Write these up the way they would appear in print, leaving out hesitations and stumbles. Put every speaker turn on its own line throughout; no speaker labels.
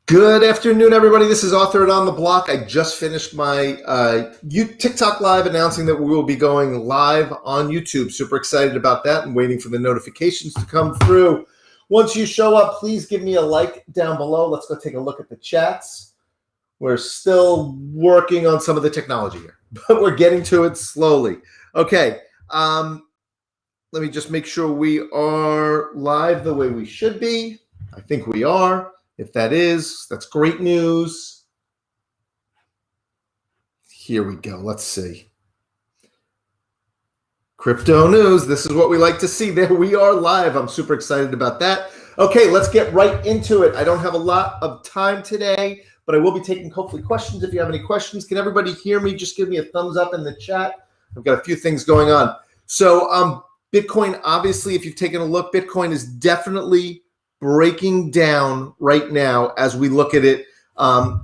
Good afternoon, everybody. This is Author on the Block. I just finished my TikTok live announcing that we will be going live on YouTube. Super excited about that and waiting for the notifications to come through. Once you show up, please give me a like down below. Let's go take a look at the chats. We're still working on some of the technology here, but we're getting to it slowly. Okay, let me just make sure we are live the way we should be. I think we are. If that is, that's great news. Here we go. Let's see. Crypto news. This is what we like to see. There we are live. I'm super excited about that. Okay, let's get right into it. I don't have a lot of time today, but I will be taking hopefully questions. If you have any questions, can everybody hear me? Just give me a thumbs up in the chat. I've got a few things going on. So Bitcoin, obviously, if you've taken a look, Bitcoin is definitely breaking down right now as we look at it.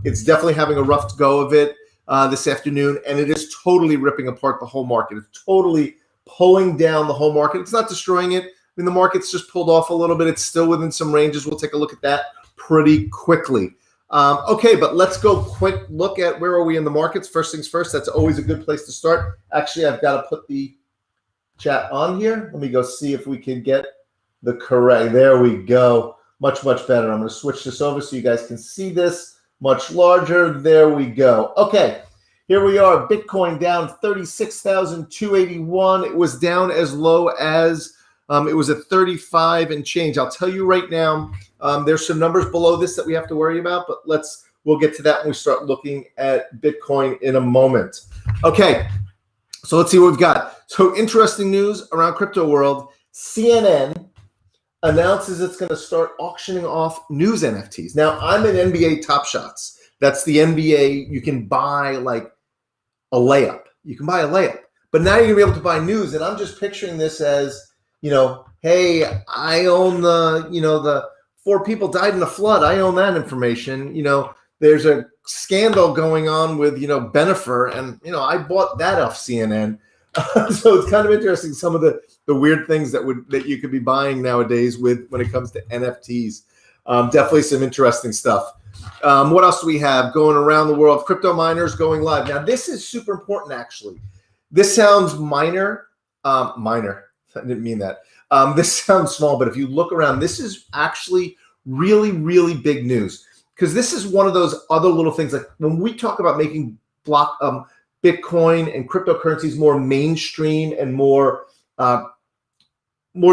It's definitely having a rough go of it this afternoon, and it is totally ripping apart the whole market. It's totally pulling down the whole market. It's not destroying it. I mean, the market's just pulled off a little bit. It's still within some ranges. We'll take a look at that pretty quickly. Okay, but let's go quick look at where are we in the markets. First things first, that's always a good place to start. Actually, I've got to put the chat on here. Let me go see if we can get the correct. There we go. Much better. I'm going to switch this over so you guys can see this much larger. There we go. Okay, here we are. Bitcoin down 36,281. It was down as low as it was at 35 and change. I'll tell you right now, there's some numbers below this that we have to worry about, but we'll get to that when we start looking at Bitcoin in a moment. Okay, so let's see what we've got. So interesting news around crypto world. CNN announces it's going to start auctioning off news NFTs. Now, I'm in NBA Top Shots. That's the NBA. You can buy like a layup. You can buy a layup. But now you're going to be able to buy news. And I'm just picturing this as, hey, I own the 4 people died in a flood. I own that information. There's a scandal going on with, Bennifer. And, I bought that off CNN. So it's kind of interesting, some of the weird things that you could be buying nowadays when it comes to NFTs. Definitely some interesting stuff. What else do we have going around the world? Crypto miners going live. Now, this is super important, actually. This sounds minor. Minor. I didn't mean that. This sounds small, but if you look around, this is actually really, really big news, because this is one of those other little things. Like when we talk about making Bitcoin and cryptocurrencies more mainstream and more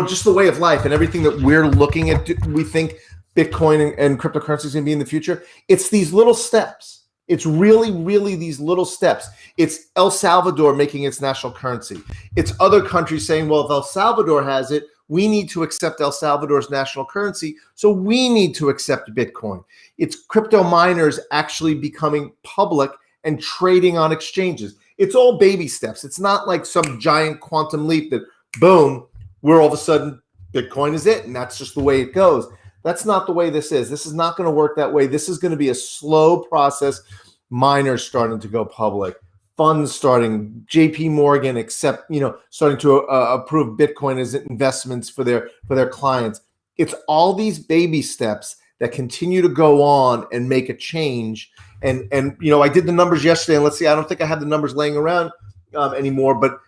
just the way of life and everything that we're looking at, we think Bitcoin and cryptocurrency is going to be in the future. It's these little steps. It's really, really these little steps. It's El Salvador making its national currency. It's other countries saying, well, if El Salvador has it, we need to accept El Salvador's national currency, so we need to accept Bitcoin. It's crypto miners actually becoming public and trading on exchanges. It's all baby steps. It's not like some giant quantum leap that, boom, we're all of a sudden, Bitcoin is it, and that's just the way it goes. That's not the way this is. This is not going to work that way. This is going to be a slow process. Miners starting to go public, funds starting, JP Morgan starting to approve Bitcoin as investments for their clients. It's all these baby steps that continue to go on and make a change. And I did the numbers yesterday, and let's see, I don't think I have the numbers laying around anymore, but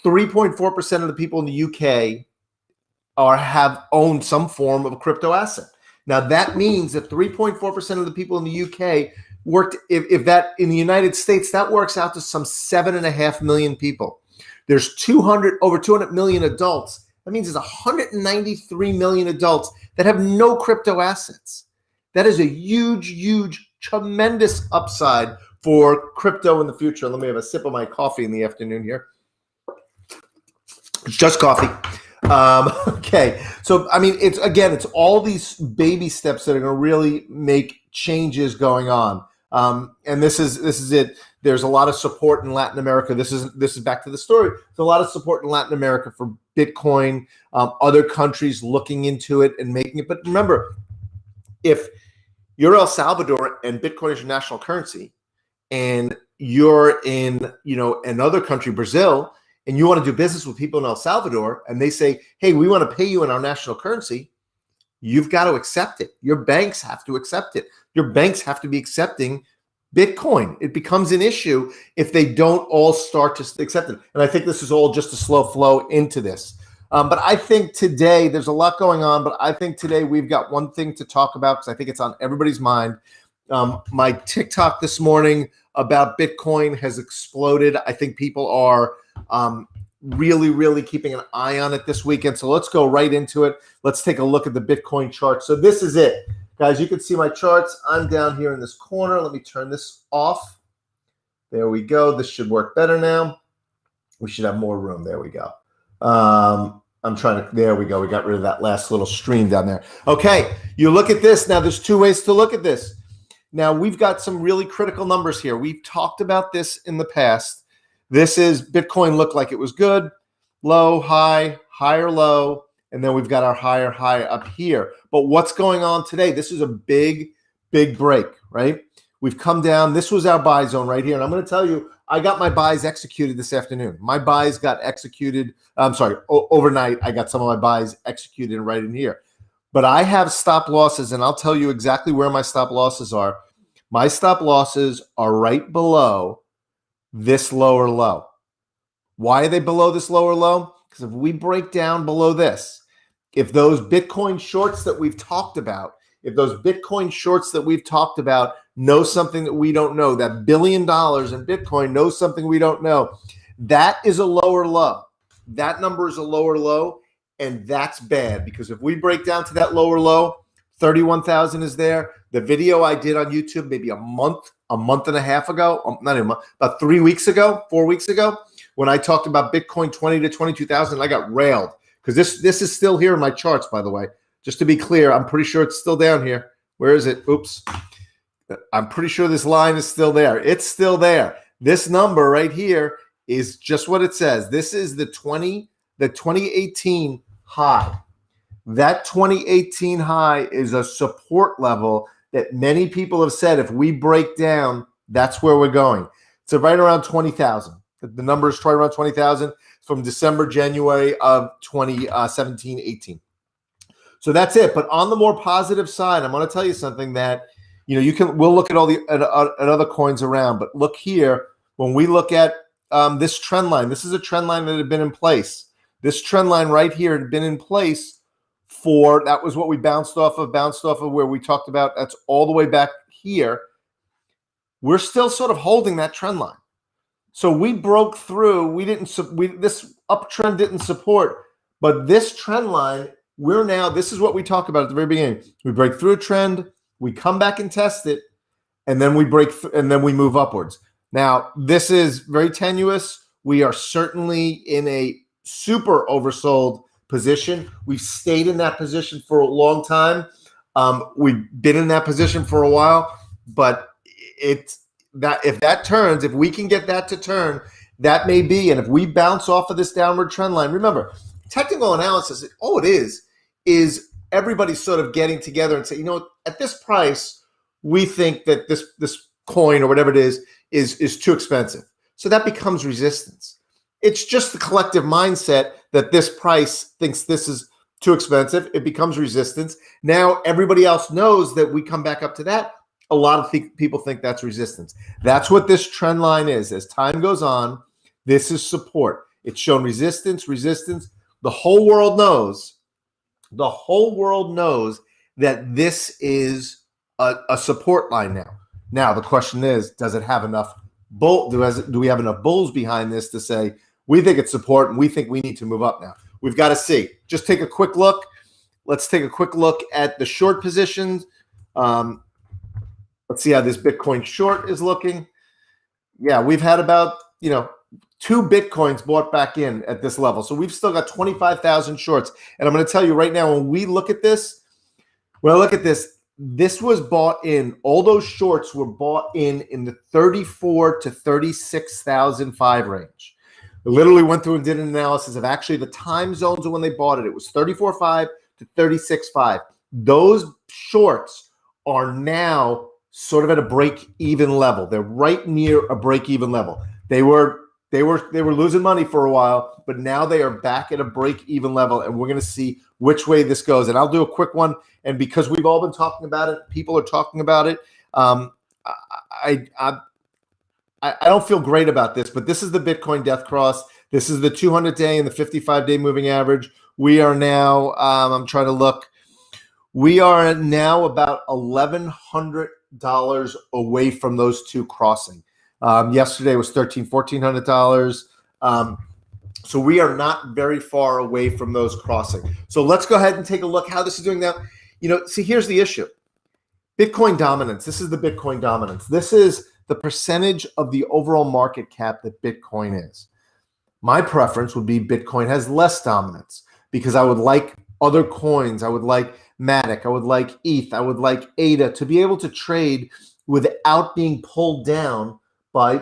3.4% of the people in the UK have owned some form of a crypto asset. Now that means that 3.4% of the people in the UK worked, if that in the United States, that works out to some 7.5 million people. There's over 200 million adults. That means there's 193 million adults that have no crypto assets. That is a huge, tremendous upside for crypto in the future. Let me have a sip of my coffee in the afternoon here. It's just coffee. Okay, so I mean, it's all these baby steps that are going to really make changes going on. And this is it. There's a lot of support in Latin America. This is back to the story. There's a lot of support in Latin America for Bitcoin. Other countries looking into it and making it. But remember, if you're El Salvador and Bitcoin is your national currency, and you're in another country, Brazil, and you want to do business with people in El Salvador, and they say, hey, we want to pay you in our national currency, you've got to accept it. Your banks have to accept it. Your banks have to be accepting Bitcoin. It becomes an issue if they don't all start to accept it. And I think this is all just a slow flow into this. But I think today there's a lot going on, but I think today we've got one thing to talk about because I think it's on everybody's mind. My TikTok this morning about Bitcoin has exploded. I think people are really, really keeping an eye on it this weekend. So let's go right into it. Let's take a look at the Bitcoin chart. So this is it. Guys, you can see my charts. I'm down here in this corner. Let me turn this off. There we go. This should work better now. We should have more room. There we go. I'm trying to, there we go. We got rid of that last little stream down there. Okay, you look at this. Now, there's two ways to look at this. Now, we've got some really critical numbers here. We've talked about this in the past. This is Bitcoin looked like it was good, low, high, higher, low, and then we've got our higher high up here. But what's going on today? This is a big, big break, right? We've come down. This was our buy zone right here. And I'm going to tell you, I got my buys executed this afternoon. My buys got executed. I'm sorry, overnight, I got some of my buys executed right in here. But I have stop losses, and I'll tell you exactly where my stop losses are. My stop losses are right below this lower low. Why are they below this lower low? Because if we break down below this, if those Bitcoin shorts that we've talked about, know something that we don't know, that $1 billion in Bitcoin knows something we don't know, that is a lower low. That number is a lower low, and that's bad because if we break down to that lower low, 31,000 is there. The video I did on YouTube maybe a month and a half ago, not even a month, about 3 weeks ago, 4 weeks ago, when I talked about Bitcoin 20 to 22,000, I got railed because this is still here in my charts, by the way. Just to be clear, I'm pretty sure it's still down here. Where is it? Oops. I'm pretty sure this line is still there. It's still there. This number right here is just what it says. This is the 2018 high. That 2018 high is a support level that many people have said if we break down, that's where we're going. So right around 20,000. The number is right around 20,000 from December, January of 2017, 18. So that's it. But on the more positive side, I'm going to tell you something that, we'll look at all the at other coins around, but look here. When we look at this trend line, this is a trend line that had been in place. This trend line right here had been in place that was what we bounced off of where we talked about. That's all the way back here. We're still sort of holding that trend line. So we broke through. This uptrend didn't support, but this trend line, this is what we talked about at the very beginning. We break through a trend, we come back and test it, and then we and then we move upwards. Now, this is very tenuous. We are certainly in a super oversold position. We've stayed in that position for a long time. We've been in that position for a while, but if that turns, if we can get that to turn, that may be. And if we bounce off of this downward trend line, remember, technical analysis, all it is everybody sort of getting together and say, at this price, we think that this coin or whatever it is too expensive. So that becomes resistance. It's just the collective mindset that this price thinks this is too expensive. It becomes resistance. Now everybody else knows that we come back up to that. A lot of people think that's resistance. That's what this trend line is. As time goes on, this is support. It's shown resistance. The whole world knows that this is a support line now. Now the question is, does it have enough do we have enough bulls behind this to say we think it's support and we think we need to move up now? We've got to see. Just take a quick look. Let's take a quick look at the short positions. Let's see how this Bitcoin short is looking. Yeah, we've had about 2 Bitcoins bought back in at this level. So we've still got 25,000 shorts. And I'm going to tell you right now, when I look at this, this was bought in. All those shorts were bought in the 34 to 36,005 range. I literally went through and did an analysis of actually the time zones of when they bought it. It was 34.5 to 36.5. Those shorts are now sort of at a break-even level. They're right near a break-even level. They were They were losing money for a while, but now they are back at a break-even level, and we're going to see which way this goes. And I'll do a quick one. And because we've all been talking about it, people are talking about it. I don't feel great about this, but this is the Bitcoin death cross. This is the 200-day and the 55-day moving average. We are now, I'm trying to look. We are now about $1,100 away from those two crossing. Yesterday was $1,400. So we are not very far away from those crossing. So let's go ahead and take a look how this is doing now. See, here's the issue. Bitcoin dominance. This is the Bitcoin dominance. This is the percentage of the overall market cap that Bitcoin is. My preference would be Bitcoin has less dominance because I would like other coins. I would like Matic. I would like ETH. I would like ADA to be able to trade without being pulled down by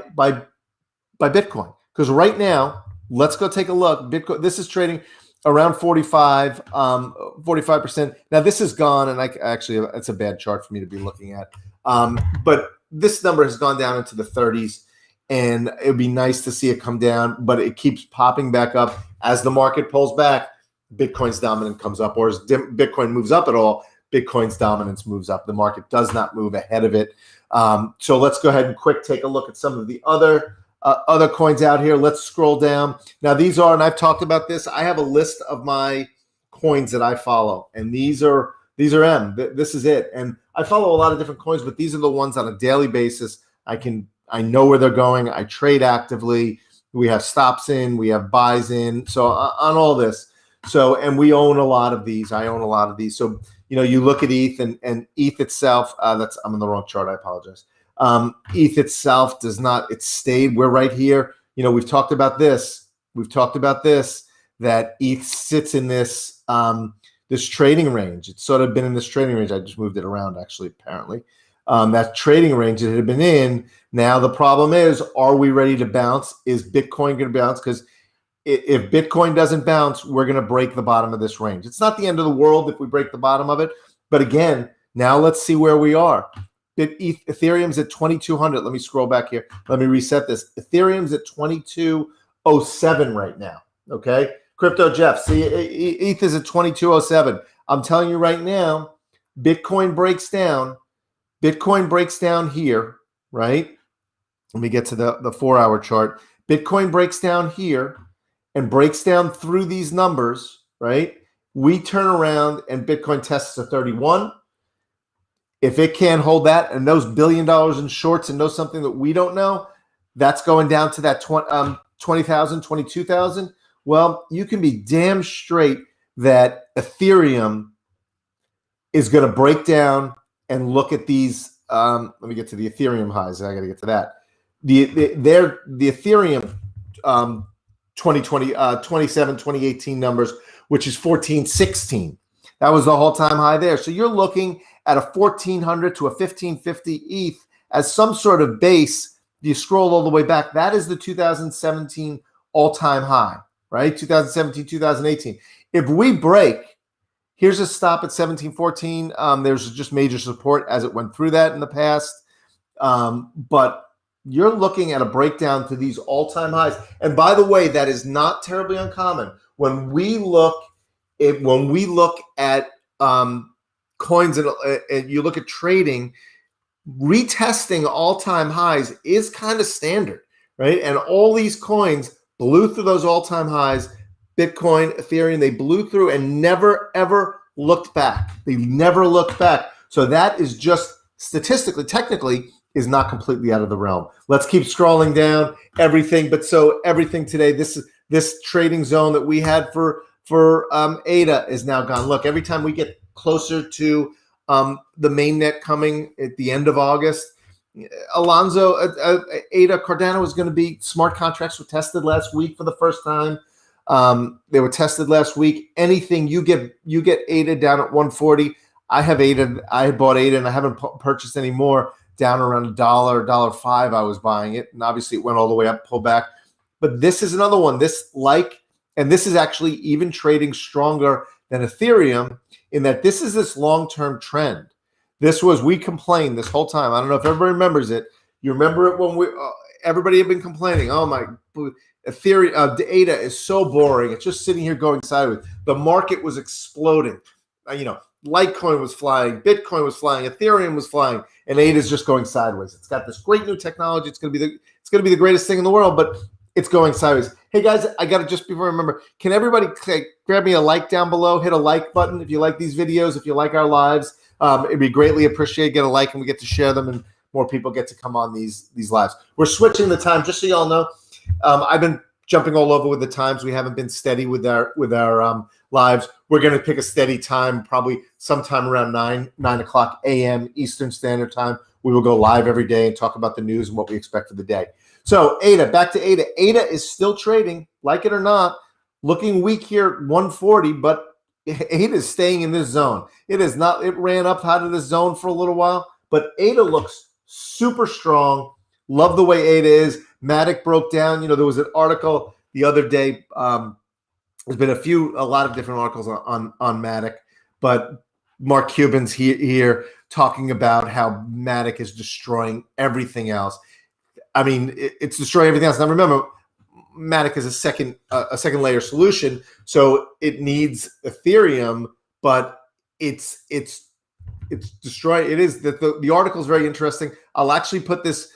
Bitcoin. Because right now, let's go take a look. Bitcoin, this is trading around 45%. Now this is gone, and actually it's a bad chart for me to be looking at. But this number has gone down into the 30s, and it would be nice to see it come down, but it keeps popping back up as the market pulls back. Bitcoin's dominance comes up, or as Bitcoin moves up at all, Bitcoin's dominance moves up. The market does not move ahead of it. So let's go ahead and take a look at some of the other coins out here. Let's scroll down. Now these are, and I've talked about this, I have a list of my coins that I follow, and these are M. This is it. And I follow a lot of different coins, but these are the ones on a daily basis. I know where they're going. I trade actively. We have stops in, we have buys in. So on all this. So, and we own a lot of these. I own a lot of these. So, you look at ETH and ETH itself, I'm on the wrong chart. I apologize. ETH itself does not, it's stayed. We're right here. We've talked about this. That ETH sits in this, this trading range. It's sort of been in this trading range. I just moved it around actually, apparently. That trading range it had been in. Now the problem is, are we ready to bounce? Is Bitcoin going to bounce? Because if Bitcoin doesn't bounce, we're going to break the bottom of this range. It's not the end of the world if we break the bottom of it. But again, now let's see where we are. Ethereum's at 2,200. Let me scroll back here. Let me reset this. Ethereum's at 2,207 right now. Okay. Crypto Jeff, see, ETH is at 2,207. I'm telling you right now, Bitcoin breaks down. Bitcoin breaks down here, right? Let me get to the 4-hour chart. Bitcoin breaks down here and breaks down through these numbers, right? We turn around and Bitcoin tests a 31. If it can't hold that and knows $1 billion in shorts and knows something that we don't know, that's going down to that 20,000, 22,000. Well, you can be damn straight that Ethereum is going to break down and look at these. Let me get to the Ethereum highs. I got to get to that. The Ethereum 2018 numbers, which is 1416. That was the all-time high there. So you're looking at a 1,400 to a 1,550 ETH as some sort of base. If you scroll all the way back, that is the 2017 all-time high, right? 2017, 2018. If we break, here's a stop at 1714. There's just major support as it went through that in the past. But you're looking at a breakdown to these all-time highs. And by the way, that is not terribly uncommon. When we look at coins and you look at trading, retesting all-time highs is kind of standard, right? And all these coins blew through those all-time highs. Bitcoin, Ethereum, they blew through and never, ever looked back. They never looked back. So that is just statistically, technically, is not completely out of the realm. Let's keep scrolling down. Everything today, this trading zone that we had for ADA is now gone. Look, every time we get closer to the mainnet coming at the end of August, Alonzo, ADA, Cardano is going to be, smart contracts were tested last week for the first time. They were tested last week. Anything you get ADA down at 140. I have ADA. I had bought ADA and I haven't purchased any more. Down around $1.05, I was buying it, and obviously it went all the way up, pulled back. But this is another one. This is actually even trading stronger than Ethereum in that this is this long-term trend. We complained this whole time. I don't know if everybody remembers it. You remember it when everybody had been complaining. Oh my, Ethereum, the ADA is so boring. It's just sitting here going sideways. The market was exploding. Litecoin was flying, Bitcoin was flying, Ethereum was flying, and ADA is just going sideways. It's got this great new technology. It's going to be the greatest thing in the world, but it's going sideways. Hey guys, I got to just before I remember, can everybody grab me a like down below? Hit a like button if you like these videos, if you like our lives. It'd be greatly appreciated. Get a like, and we get to share them, and more people get to come on these lives. We're switching the time, just so y'all know. I've been jumping all over with the times. We haven't been steady with our lives. We're going to pick a steady time, probably sometime around 9 o'clock a.m. Eastern Standard Time. We will go live every day and talk about the news and what we expect for the day. So ADA, back to ADA. ADA is still trading, like it or not, looking weak here at 140, but ADA is staying in this zone. It is not. It ran up out of this zone for a little while, but ADA looks super strong. Love the way ADA is. Matic broke down. There was an article the other day. There's been a lot of different articles on Matic, but Mark Cuban's here talking about how Matic is destroying everything else. I mean, it's destroying everything else. Now remember, Matic is a second layer solution, so it needs Ethereum, but it's destroying. It is that the article is very interesting. I'll actually put this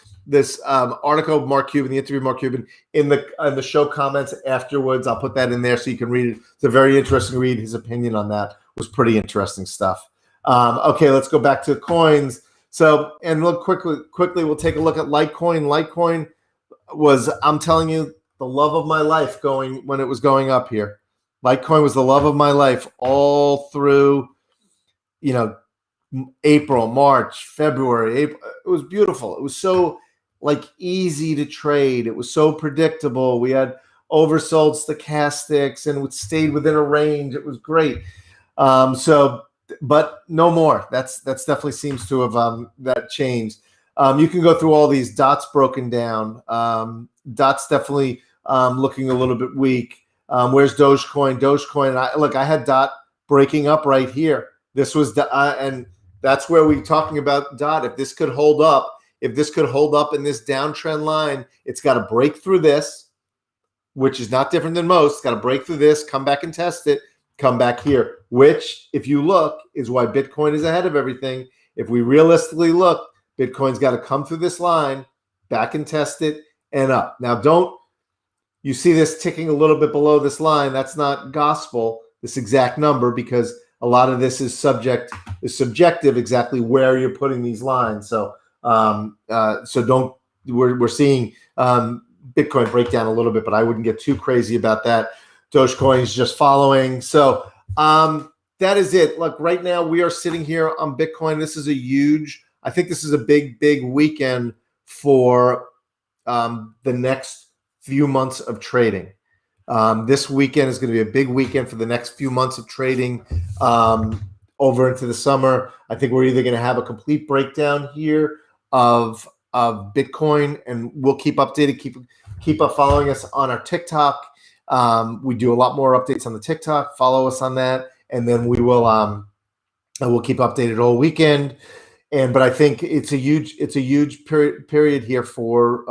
article of Mark Cuban, the interview of Mark Cuban, in the show comments afterwards. I'll put that in there so you can read it. It's a very interesting read. His opinion on that was pretty interesting stuff. Okay, let's go back to coins. So, and look quickly, we'll take a look at Litecoin. Litecoin was, I'm telling you, the love of my life when it was going up here. Litecoin was the love of my life all through, April, March, February, April. It was beautiful. It was so easy to trade. It was so predictable. We had oversold stochastics and it stayed within a range. It was great. But no more. That's definitely seems to have that changed. You can go through all these dots broken down. Dots definitely looking a little bit weak. Where's Dogecoin? Dogecoin. I had dot breaking up right here. This was and that's where we're talking about dot. If this could hold up in this downtrend line, it's got to break through this, which is not different than most. It's got to break through this, come back and test it, come back here, which, if you look, is why Bitcoin is ahead of everything. If we realistically look, Bitcoin's got to come through this line, back and test it, and up. Now, you see this ticking a little bit below this line. That's not gospel, this exact number, because a lot of this is subjective, exactly where you're putting these lines. So, we're seeing Bitcoin break down a little bit, but I wouldn't get too crazy about that. Dogecoin is just following. So that is it. Look, right now we are sitting here on Bitcoin. I think this is a big weekend for the next few months of trading. This weekend is going to be a big weekend for the next few months of trading over into the summer. I think we're either going to have a complete breakdown here of Bitcoin, and we'll keep updated. Keep up following us on our TikTok. We do a lot more updates on the TikTok. Follow us on that, and then we'll keep updated all weekend. But I think it's a huge period here for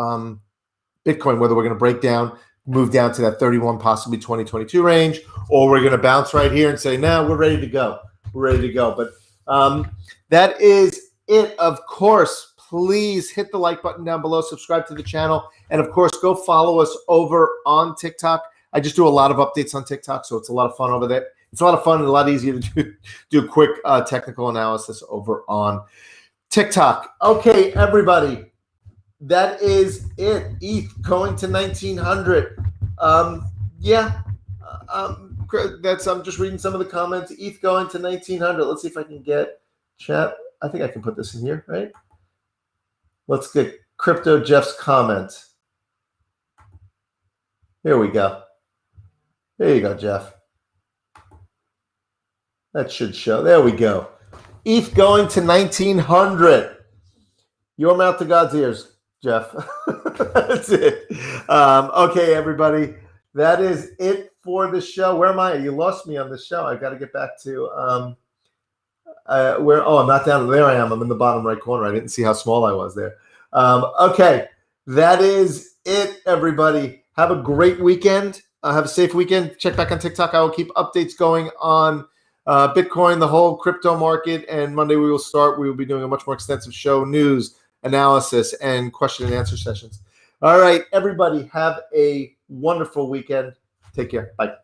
Bitcoin, whether we're going to break down, move down to that 31, possibly 2022 range, or we're going to bounce right here and say, no, we're ready to go. We're ready to go. But that is it. Of course, please hit the like button down below, subscribe to the channel, and of course, go follow us over on TikTok. I just do a lot of updates on TikTok, so it's a lot of fun over there. It's a lot of fun and a lot easier to do quick technical analysis over on TikTok. Okay, everybody. That is it. ETH going to 1900. I'm just reading some of the comments. ETH going to 1900. Let's see if I can get chat. I think I can put this in here, right? Let's get Crypto Jeff's comment. Here we go. There you go, Jeff. That should show. There we go. ETH going to 1900. Your mouth to God's ears, Jeff. That's it. Okay, everybody. That is it for the show. Where am I? You lost me on the show. I've got to get back to where. Oh, I'm not down there. I am. I'm in the bottom right corner. I didn't see how small I was there. Okay. That is it, everybody. Have a great weekend. Have a safe weekend. Check back on TikTok. I will keep updates going on Bitcoin, the whole crypto market. And Monday we will be doing a much more extensive show, news, analysis, and question and answer sessions. All right, everybody, have a wonderful weekend. Take care. Bye.